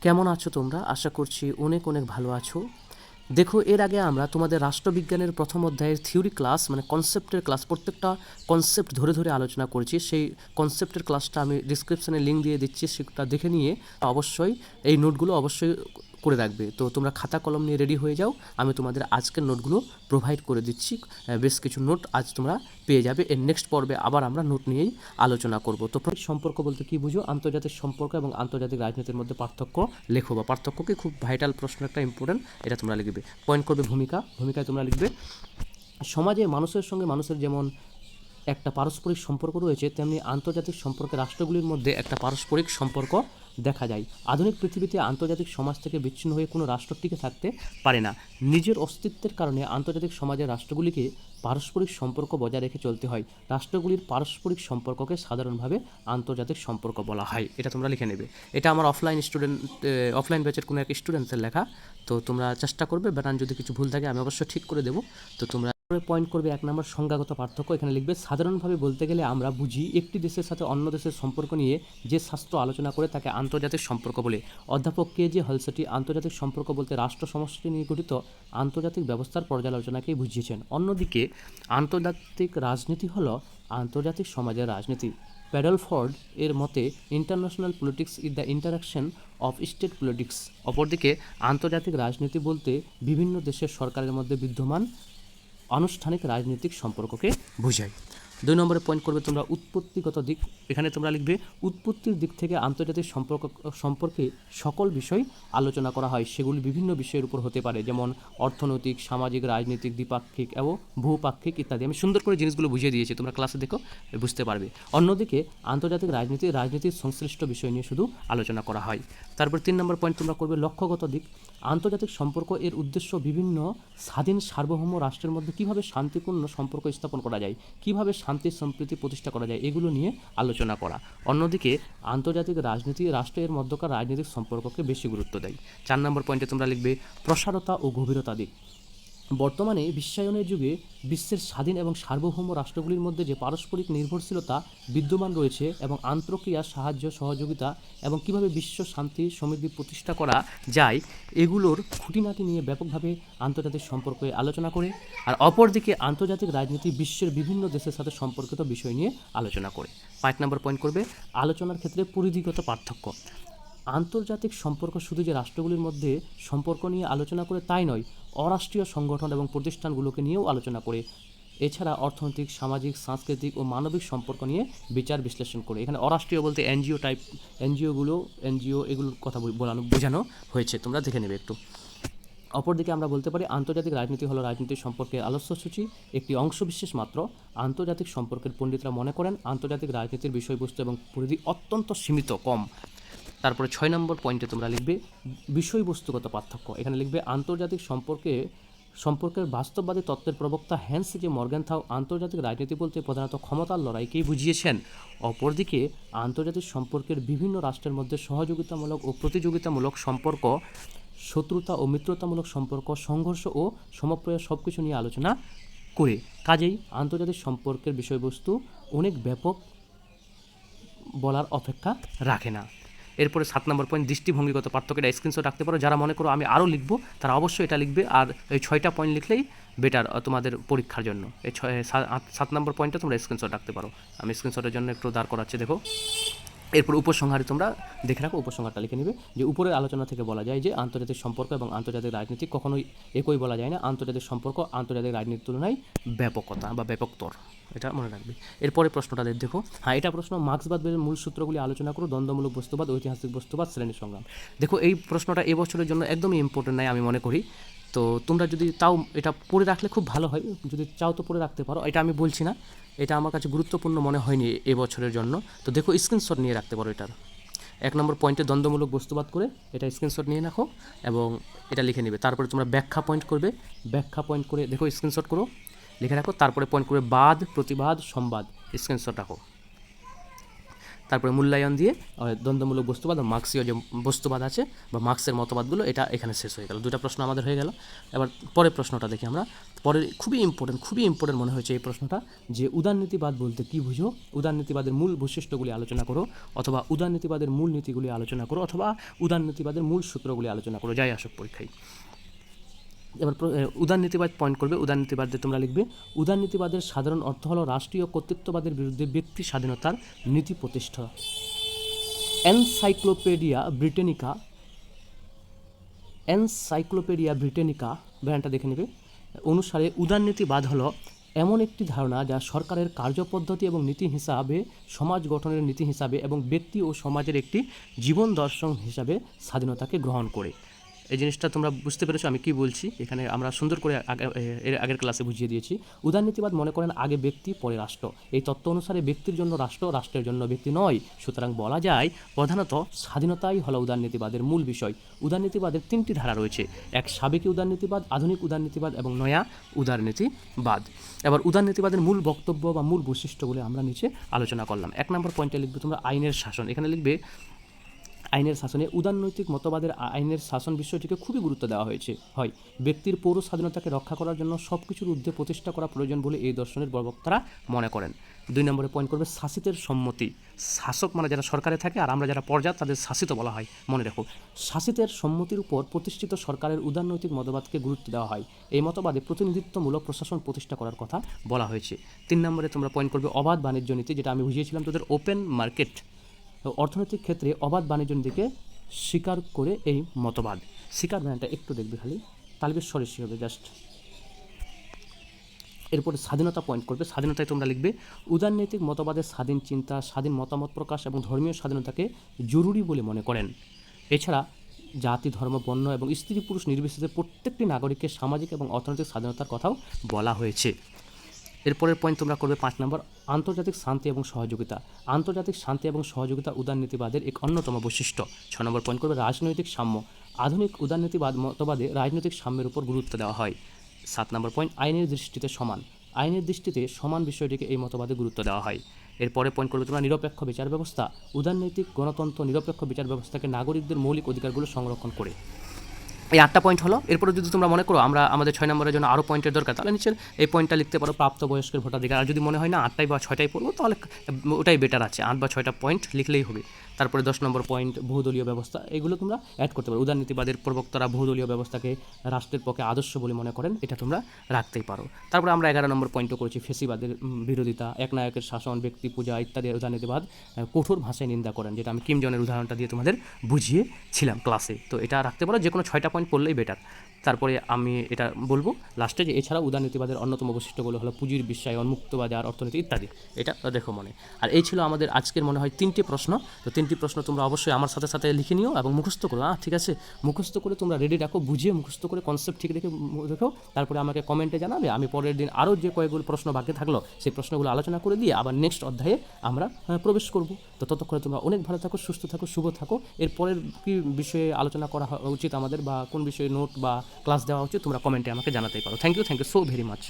কেমন আছো তোমরা? আশা করছি অনেক অনেক ভালো আছো। দেখো, এর আগে আমরা তোমাদের রাষ্ট্রবিজ্ঞানের প্রথম অধ্যায়ের থিওরি ক্লাস মানে কনসেপ্টের ক্লাস, প্রত্যেকটা কনসেপ্ট ধরে ধরে আলোচনা করেছি। সেই কনসেপ্টের ক্লাসটা আমি ডিসক্রিপশানে লিঙ্ক দিয়ে দিচ্ছি, সেটা দেখে নিয়ে অবশ্যই এই নোটগুলো অবশ্যই করে রাখবে। তো তোমরা খাতা কলম নিয়ে রেডি হয়ে যাও, আমি তোমাদের আজকের নোটগুলো প্রোভাইড করে দিচ্ছি। বেশ কিছু নোট আজ তোমরা পেয়ে যাবে। এর নেক্সট পর্বে আবার আমরা নোট নিয়েই আলোচনা করব। তো সম্পর্ক বলতে কী বুঝো? আন্তর্জাতিক সম্পর্ক এবং আন্তর্জাতিক রাজনীতির মধ্যে পার্থক্য লেখো, বা পার্থক্যকে খুব ভাইটাল প্রশ্ন, একটা ইম্পর্টেন্ট, এটা তোমরা লিখবে। পয়েন্ট করবে ভূমিকায় তোমরা লিখবে সমাজে মানুষের সঙ্গে মানুষের যেমন একটা পারস্পরিক সম্পর্ক রয়েছে, তেমনি আন্তর্জাতিক সম্পর্কে রাষ্ট্রগুলির মধ্যে একটা পারস্পরিক সম্পর্ক দেখা যায়। আধুনিক পৃথিবীতে আন্তর্জাতিক সমাজ থেকে বিচ্ছিন্ন হয়ে কোনো রাষ্ট্র টিকে থাকতে পারে না। নিজের অস্তিত্বের কারণে আন্তর্জাতিক সমাজের রাষ্ট্রগুলিকে পারস্পরিক সম্পর্ক বজায় রেখে চলতে হয়। রাষ্ট্রগুলির পারস্পরিক সম্পর্ককে সাধারণভাবে আন্তর্জাতিক সম্পর্ক বলা হয়। এটা তোমরা লিখে নেবে। এটা আমার অফলাইন ব্যাচের কোনো এক স্টুডেন্টসের লেখা। তো তোমরা চেষ্টা করবে, ব্যাটান যদি কিছু ভুল থাকে আমি অবশ্যই ঠিক করে দেবো। তো তোমরা পয়েন্ট করবে 1 নম্বর সংজ্ঞাগত পার্থক্য। এখানে লিখবে সাধারণভাবে বলতে গেলে আমরা বুঝি একটি দেশের সাথে অন্য দেশের সম্পর্ক নিয়ে যে শাস্ত্র আলোচনা করে তাকে আন্তর্জাতিক সম্পর্ক বলে। অধ্যাপক কে.জে হলসেটি আন্তর্জাতিক সম্পর্ক বলতে রাষ্ট্র সমষ্টি নিয়ে গঠিত আন্তর্জাতিক ব্যবস্থার পর্যালোচনাকেই বুঝিয়েছেন। অন্যদিকে আন্তর্জাতিক রাজনীতি হলো আন্তর্জাতিক সমাজের রাজনীতি। প্যাডলফোর্ড এর মতে international politics is the interaction of state politics. অপরদিকে আন্তর্জাতিক রাজনীতি বলতে বিভিন্ন দেশের সরকারের মধ্যে বিদ্যমান আনুষ্ঠানিক রাজনৈতিক সম্পর্ককে বোঝায়। 2 নম্বরে পয়েন্ট করবে তোমরা উৎপত্তিগত দিক। এখানে তোমরা লিখবে উৎপত্তির দিক থেকে আন্তর্জাতিক সম্পর্কে সকল বিষয় আলোচনা করা হয়। সেগুলি বিভিন্ন বিষয়ের উপর হতে পারে, যেমন অর্থনৈতিক, সামাজিক, রাজনৈতিক, দ্বিপাক্ষিক এবং ভূপাক্ষিক ইত্যাদি। আমি সুন্দর করে জিনিসগুলো বুঝিয়ে দিয়েছি, তোমরা ক্লাসে দেখো বুঝতে পারবে। অন্যদিকে আন্তর্জাতিক রাজনীতির সংশ্লিষ্ট বিষয় নিয়ে শুধু আলোচনা করা হয়। তারপর 3 নম্বর পয়েন্ট তোমরা করবে লক্ষ্যগত দিক। আন্তর্জাতিক সম্পর্ক এর উদ্দেশ্য বিভিন্ন স্বাধীন সার্বভৌম রাষ্ট্রের মধ্যে কীভাবে শান্তিপূর্ণ সম্পর্ক স্থাপন করা যায়, কীভাবে শান্তি সম্প্রীতি প্রতিষ্ঠা করা যায়, এগুলো নিয়ে আলোচনা করা। অন্যদিকে আন্তর্জাতিক রাজনীতি রাষ্ট্রের মধ্যকার রাজনৈতিক সম্পর্ককে বেশি গুরুত্ব দেয়। 4 নম্বর পয়েন্টে তোমরা লিখবে প্রসারতা ও গভীরতা দিক। বর্তমানে বিশ্বায়নের যুগে বিশ্বের স্বাধীন এবং সার্বভৌম রাষ্ট্রগুলির মধ্যে যে পারস্পরিক নির্ভরশীলতা বিদ্যমান রয়েছে এবং আন্তঃক্রিয়া, সাহায্য, সহযোগিতা এবং কীভাবে বিশ্ব শান্তি সমৃদ্ধি প্রতিষ্ঠা করা যায়, এগুলোর খুঁটিনাটি নিয়ে ব্যাপকভাবে আন্তর্জাতিক সম্পর্কে আলোচনা করে। আর অপরদিকে আন্তর্জাতিক রাজনীতি বিশ্বের বিভিন্ন দেশের সাথে সম্পর্কিত বিষয় নিয়ে আলোচনা করে। 5 নম্বর পয়েন্ট করবে আলোচনার ক্ষেত্রে পরিধিগত পার্থক্য। আন্তর্জাতিক সম্পর্ক শুধু যে রাষ্ট্রগুলির মধ্যে সম্পর্ক নিয়ে আলোচনা করে তাই নয়, অরাষ্ট্রীয় সংগঠন এবং প্রতিষ্ঠানগুলোকে নিয়েও আলোচনা করে। এছাড়া অর্থনৈতিক, সামাজিক, সাংস্কৃতিক ও মানবিক সম্পর্ক নিয়ে বিচার বিশ্লেষণ করে। এখানে অরাষ্ট্রীয় বলতে এনজিও এগুলোর কথা বোঝানো হয়েছে, তোমরা দেখে নেবে একটু। অপরদিকে আমরা বলতে পারি আন্তর্জাতিক রাজনীতি হলো রাজনীতির সম্পর্কের আলোচ্যসূচি, একটি অংশবিশেষ মাত্র। আন্তর্জাতিক সম্পর্কের পণ্ডিতরা মনে করেন আন্তর্জাতিক রাজনীতির বিষয়বস্তু এবং পরিধি অত্যন্ত সীমিত, কম। তারপরে 6 নম্বর পয়েন্টে তোমরা লিখবে বিষয়বস্তুগত পার্থক্য। এখানে লিখবে আন্তর্জাতিক সম্পর্কের বাস্তববাদী তত্ত্বের প্রবক্তা হ্যান্স জে মর্গেনথাউ আন্তর্জাতিক রাজনীতি বলতে প্রধানত ক্ষমতার লড়াইকেই বুঝিয়েছেন। অপরদিকে আন্তর্জাতিক সম্পর্কের বিভিন্ন রাষ্ট্রের মধ্যে সহযোগিতামূলক ও প্রতিযোগিতামূলক সম্পর্ক, শত্রুতা ও মিত্রতামূলক সম্পর্ক, সংঘর্ষ ও সমপ্রয়াস সব কিছু নিয়ে আলোচনা করে। কাজেই আন্তর্জাতিক সম্পর্কের বিষয়বস্তু অনেক ব্যাপক, বলার অপেক্ষা রাখে না। এরপরে 7 নম্বর পয়েন্ট দৃষ্টিভঙ্গিগত পার্থক্য। এটা স্ক্রিনশট রাখতে পারো। যারা মনে করো আমি আরও লিখবো তারা অবশ্যই এটা লিখবে, আর এই 6টা পয়েন্ট লিখলেই বেটার তোমাদের পরীক্ষার জন্য। এই 7 নম্বর পয়েন্টটা তোমরা স্ক্রিনশট রাখতে পারো। আমি স্ক্রিনশটের জন্য একটু দাঁড় করাচ্ছি, দেখো। এরপর উপসংহারে তোমরা দেখে রাখো, উপসংহারটা লিখে নেবে যে উপরের আলোচনা থেকে বলা যায় যে আন্তর্জাতিক সম্পর্ক এবং আন্তর্জাতিক রাজনীতি কখনোই একই বলা যায় না। আন্তর্জাতিক সম্পর্ক আন্তর্জাতিক রাজনীতির তুলনায় ব্যাপকতা বা ব্যাপকতর, এটা মনে রাখবে। এরপরে প্রশ্নটা দেখো। এটা প্রশ্ন মার্ক্সবাদের মূল সূত্রগুলি আলোচনা করো। দ্বন্দ্বমূলক বস্তুবাদ, ঐতিহাসিক বস্তুবাদ, শ্রেণী সংগ্রাম। দেখো, এই প্রশ্নটা এবছরের জন্য একদমই ইম্পর্টেন্ট নয় আমি মনে করি। তো তোমরা যদি তাও এটা পড়ে রাখলে খুব ভালো হয়, যদি চাও তো পড়ে রাখতে পারো। এটা আমি বলছি না, এটা আমার কাছে গুরুত্বপূর্ণ মনে হয়নি এবছরের জন্য। তো দেখো, স্ক্রিনশট নিয়ে রাখতে পারো এটার। 1 নম্বর পয়েন্টে দ্বন্দ্বমূলক বস্তুবাদ করে এটা স্ক্রিনশট নিয়ে রাখো এবং এটা লিখে নেবে। তারপরে তোমরা ব্যাখ্যা পয়েন্ট করবে, ব্যাখ্যা পয়েন্ট করে দেখো স্ক্রিনশট করো, লিখে রাখো। তারপরে পয়েন্ট করবে বাদ, প্রতিবাদ, সংবাদ, স্ক্রিনশট রাখো। তারপরে মূল্যায়ন দিয়ে দ্বন্দ্বমূলক বস্তুবাদ বা মার্ক্সীয় যে বস্তুবাদ আছে বা মার্ক্সের মতবাদগুলো, এটা এখানে শেষ হয়ে গেল। 2টা প্রশ্ন আমাদের হয়ে গেল। এবার পরের প্রশ্নটা দেখি আমরা। পরে খুবই ইম্পর্টেন্ট মনে হয়েছে এই প্রশ্নটা, যে উদারনীতিবাদ বলতে কী বুঝো, উদারনীতিবাদের মূল বৈশিষ্ট্যগুলি আলোচনা করো, অথবা উদারনীতিবাদের মূল নীতিগুলি আলোচনা করো, অথবা উদারনীতিবাদের মূল সূত্রগুলি আলোচনা করো, যাই আসুক পরীক্ষায়। এবার উদারনীতিবাদ পয়েন্ট করবে, উদারনীতিবাদে তোমরা লিখবে উদারনীতিবাদের সাধারণ অর্থ হলো রাষ্ট্রীয় কর্তৃত্ববাদের বিরুদ্ধে ব্যক্তি স্বাধীনতার নীতি প্রতিষ্ঠা। এনসাইক্লোপিডিয়া ব্রিটানিকা ব্যানটা দেখে নেবে অনুসারে উদারনীতিবাদ হলো এমন একটি ধারণা যা সরকারের কার্যপদ্ধতি এবং নীতি হিসাবে, সমাজ গঠনের নীতি হিসাবে এবং ব্যক্তি ও সমাজের একটি জীবন দর্শন হিসাবে স্বাধীনতাকে গ্রহণ করে। এই জিনিসটা তোমরা বুঝতে পেরেছো আমি কি বলছি, এখানে আমরা সুন্দর করে এর আগের ক্লাসে বুঝিয়ে দিয়েছি। উদারনীতিবাদ মনে করেন আগে ব্যক্তি পরে রাষ্ট্র। এই তত্ত্ব অনুসারে ব্যক্তির জন্য রাষ্ট্র, রাষ্ট্রের জন্য ব্যক্তি নয়। সুতরাং বলা যায় প্রধানত স্বাধীনতাই হলো উদারনীতিবাদের মূল বিষয়। উদারনীতিবাদের তিনটি ধারা রয়েছে, এক সাবেকি উদারনীতিবাদ, আধুনিক উদারনীতিবাদ এবং নয়া উদারনীতিবাদ। এবার উদারনীতিবাদের মূল বক্তব্য বা মূল বৈশিষ্ট্যগুলি আমরা নিচে আলোচনা করলাম। 1 নম্বর পয়েন্টে লিখবে তোমরা আইনের শাসন। এখানে লিখবে আইনের শাসনে উদারনৈতিক মতবাদের আইনের শাসন বিষয়টিকে খুবই গুরুত্ব দেওয়া হয়। ব্যক্তির পৌর স্বাধীনতাকে রক্ষা করার জন্য সব কিছুর ঊর্ধ্বে প্রতিষ্ঠা করা প্রয়োজন বলে এই দর্শনের বক্তারা মনে করেন। 2 নম্বরে পয়েন্ট করবে শাসিতের সম্মতি। শাসক মানে যারা সরকারে থাকে আর আমরা যারা পর্যা তাদের শাসিত বলা হয়, মনে রেখো। শাসিতের সম্মতির উপর প্রতিষ্ঠিত সরকারের উদারনৈতিক মতবাদকে গুরুত্ব দেওয়া হয়। এই মতবাদে প্রতিনিধিত্বমূলক প্রশাসন প্রতিষ্ঠা করার কথা বলা হয়েছে। 3 নম্বরে তোমরা পয়েন্ট করবে অবাধ বাণিজ্য নীতি, যেটা আমি বুঝিয়েছিলাম তোদের ওপেন মার্কেট। অর্থনৈতিক ক্ষেত্রে অবাধ বাণিজ্য নীতিকে স্বীকার করে এই মতবাদ। স্বীকার বানানটা একটু দেখবে খালি, তালবে সরেসি হবে জাস্ট। এরপরে স্বাধীনতা পয়েন্ট করবে। স্বাধীনতায় তোমরা লিখবে উদারনৈতিক মতবাদের স্বাধীন চিন্তা, স্বাধীন মতামত প্রকাশ এবং ধর্মীয় স্বাধীনতাকে জরুরি বলে মনে করেন। এছাড়া জাতি, ধর্ম, বর্ণ এবং স্ত্রী পুরুষ নির্বিশেষে প্রত্যেকটি নাগরিকের সামাজিক এবং অর্থনৈতিক স্বাধীনতার কথাও বলা হয়েছে। এরপরের পয়েন্ট তোমরা করবে 5 নম্বর আন্তর্জাতিক শান্তি এবং সহযোগিতা। আন্তর্জাতিক শান্তি এবং সহযোগিতা উদারনীতিবাদের এক অন্যতম বৈশিষ্ট্য। 6 নম্বর পয়েন্ট করবে রাজনৈতিক সাম্য। আধুনিক উদারনীতিবাদ মতবাদে রাজনৈতিক সাম্যের উপর গুরুত্ব দেওয়া হয়। 7 নম্বর পয়েন্ট আইনের দৃষ্টিতে সমান। আইনের দৃষ্টিতে সমান বিষয়টিকে এই মতবাদে গুরুত্ব দেওয়া হয়। এরপরে পয়েন্ট করবে তোমরা নিরপেক্ষ বিচার ব্যবস্থা। উদারনৈতিক গণতন্ত্র নিরপেক্ষ বিচার ব্যবস্থাকে নাগরিকদের মৌলিক অধিকারগুলো সংরক্ষণ করে। এই 8টা পয়েন্ট হলো। এরপরে যদি তোমরা মনে করো আমাদের 6 নম্বরের জন্য আরও পয়েন্টের দরকার, তাহলে নিচের এই পয়েন্টটা লিখতে পারো প্রাপ্তবয়স্কের ভোটাধিকার। আর যদি মনে হয় না 8টাই বা 6টাই পড়বো তাহলে ওটাই বেটার আছে, 8 বা 6টা পয়েন্ট লিখলেই হবে। তারপরে 10 নম্বর পয়েন্ট বহুদলীয় ব্যবস্থা, এগুলো তোমরা অ্যাড করতে পারো। উদারনীতিবাদের প্রবক্তারা বহুদলীয় ব্যবস্থাকে রাষ্ট্রের পক্ষে আদর্শ বলে মনে করেন, এটা তোমরা রাখতেই পারো। তারপরে আমরা 11 নম্বর পয়েন্টও করেছি ফেসিবাদের বিরোধিতা, একনায়কের শাসন, ব্যক্তি পূজা ইত্যাদি উদারনীতিবাদ কঠোর ভাষায় নিন্দা করেন, যেটা আমি কিম জনের উদাহরণটা দিয়ে তোমাদের বুঝিয়েছিলাম ক্লাসে। তো এটা রাখতে পারো, যে কোনো 6টা পয়েন্ট পড়লেই বেটার। তারপরে আমি এটা বলবো লাস্টে যে এছাড়া উদারনীতিবাদের অন্যতম বৈশিষ্ট্যগুলো হলো পুঁজির বিশ্বায়ন, মুক্তবাজার, অর্থনীতি ইত্যাদি। এটা দেখো মনে। আর এই ছিল আমাদের আজকের মনে হয় 3টে প্রশ্ন। তো 3টি প্রশ্ন তোমরা অবশ্যই আমার সাথে সাথে লিখে নিও এবং মুখস্থ করো। ঠিক আছে, মুখস্থ করে তোমরা রেডি রাখো, বুঝিয়ে মুখস্থ করে কনসেপ্ট ঠিক রেখে রেখো। তারপরে আমাকে কমেন্টে জানাবে, আমি পরের দিন আরও যে কয়েকগুলো প্রশ্ন বাকি থাকলো সেই প্রশ্নগুলো আলোচনা করে দিয়ে আবার নেক্সট অধ্যায়ে আমরা প্রবেশ করব। তো ততক্ষণে তোমরা অনেক ভালো থাকো, সুস্থ থাকো, শুভ থাকো। এরপরের কী বিষয়ে আলোচনা করা উচিত আমাদের, বা কোন বিষয়ে নোট বা ক্লাস দেওয়া উচিত, তোমরা কমেন্টে আমাকে জানাতেই পারো। Thank you so very much.